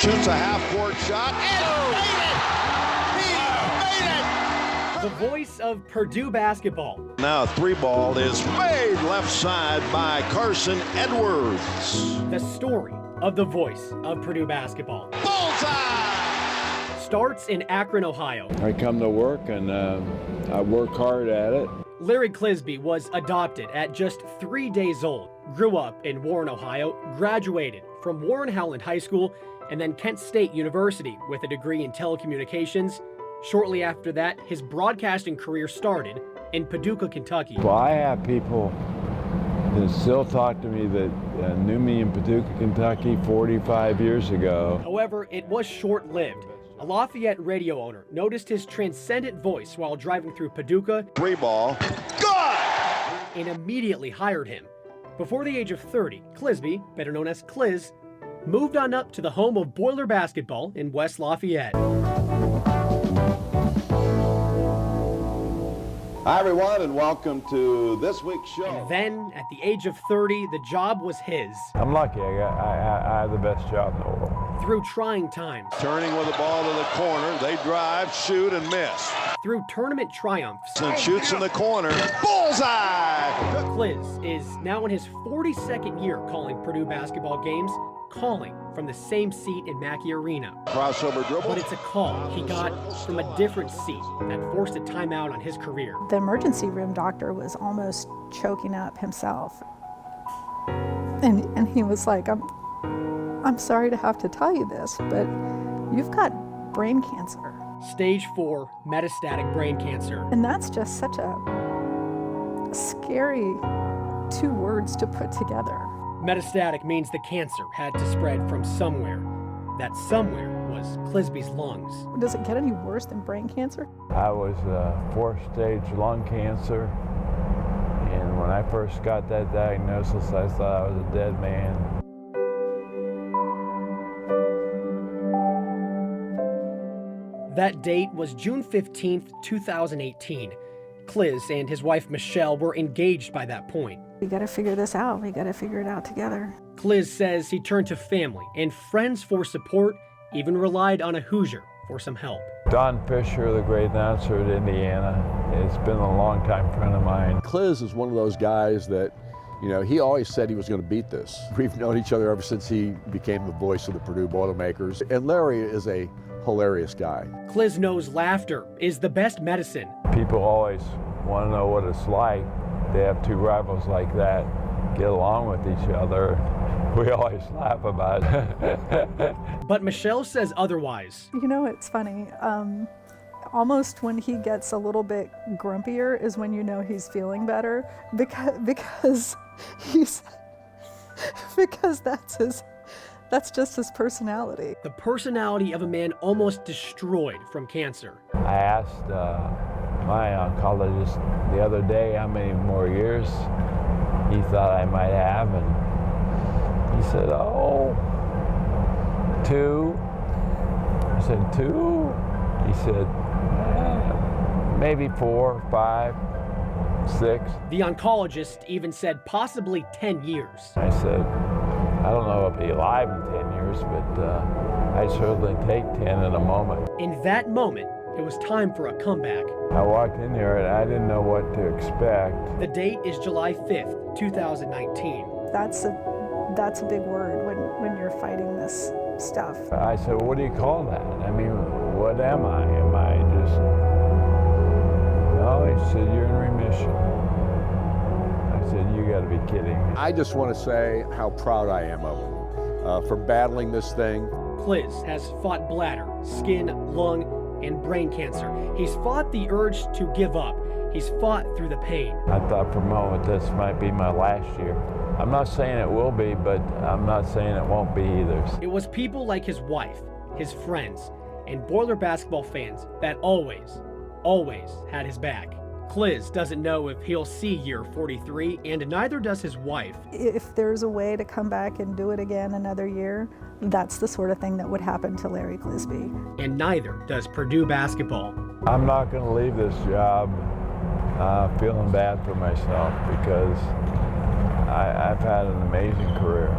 shoots a half-court shot and made it! He made it! The voice of Purdue basketball. Now a three ball is made left side by Carson Edwards. The story of the voice of Purdue basketball. Bullseye! Starts in Akron, Ohio. I come to work and I work hard at it. Larry Clisby was adopted at just 3 days old, grew up in Warren, Ohio, graduated from Warren Howland High School, and then Kent State University with a degree in telecommunications. Shortly after that, his broadcasting career started in Paducah, Kentucky. Well, I have people that still talk to me that knew me in Paducah, Kentucky 45 years ago. However, it was short-lived. A Lafayette radio owner noticed his transcendent voice while driving through Paducah. Three ball, good! And immediately hired him. Before the age of 30, Clisby, better known as Cliz, moved on up to the home of Boiler basketball in West Lafayette. Hi everyone and welcome to this week's show. And then, at the age of 30, the job was his. I'm lucky. I have the best job in the world. Through trying times. Turning with the ball to the corner, they drive, shoot, and miss. Through tournament triumphs. And shoots in the corner, bullseye! Cliz is now in his 42nd year calling Purdue basketball games, calling from the same seat in Mackey Arena. Crossover dribble. But it's a call he got from a different seat that forced a timeout on his career. The emergency room doctor was almost choking up himself. And he was like, I'm sorry to have to tell you this, but you've got brain cancer. Stage 4 metastatic brain cancer. And that's just such a scary 2 words to put together. Metastatic means the cancer had to spread from somewhere. That somewhere was Clisby's lungs. Does it get any worse than brain cancer? I was 4th-stage lung cancer, and when I first got that diagnosis, I thought I was a dead man. That date was June 15th, 2018. Cliz and his wife Michelle were engaged by that point. We gotta figure this out. We gotta figure it out together. Cliz says he turned to family and friends for support, even relied on a Hoosier for some help. Don Fisher, the great announcer at Indiana, has been a longtime friend of mine. Cliz is one of those guys that, you know, he always said he was going to beat this. We've known each other ever since he became the voice of the Purdue Boilermakers. And Larry is a hilarious guy. Cliz knows laughter is the best medicine. People always want to know what it's like. They have 2 rivals like that, get along with each other. We always laugh about it. But Michelle says otherwise. You know, it's funny. Almost when he gets a little bit grumpier is when you know he's feeling better, because that's just his personality. The personality of a man almost destroyed from cancer. I asked my oncologist the other day how many more years he thought I might have, and he said, 2. I said, 2? He said, maybe 4, 5, 6. The oncologist even said possibly 10 years. I said, I don't know if I'll be alive in 10 years, but I'd certainly take 10 in a moment. In that moment, it was time for a comeback. I walked in there and I didn't know what to expect. The date is July 5th, 2019. That's a big word when you're fighting this stuff. I said, well, what do you call that? I mean, what am I? Am I just... No, he said, you're in remission. I said, you gotta be kidding me. I just want to say how proud I am of him for battling this thing. Cliz has fought bladder, skin, lung, and brain cancer. He's fought the urge to give up. He's fought through the pain. I thought for a moment this might be my last year. I'm not saying it will be, but I'm not saying it won't be either. It was people like his wife, his friends, and Boiler basketball fans that always had his back. Cliz doesn't know if he'll see year 43, and neither does his wife. If there's a way to come back and do it again another year, that's the sort of thing that would happen to Larry Clisby. And neither does Purdue basketball. I'm not going to leave this job feeling bad for myself, because I've had an amazing career.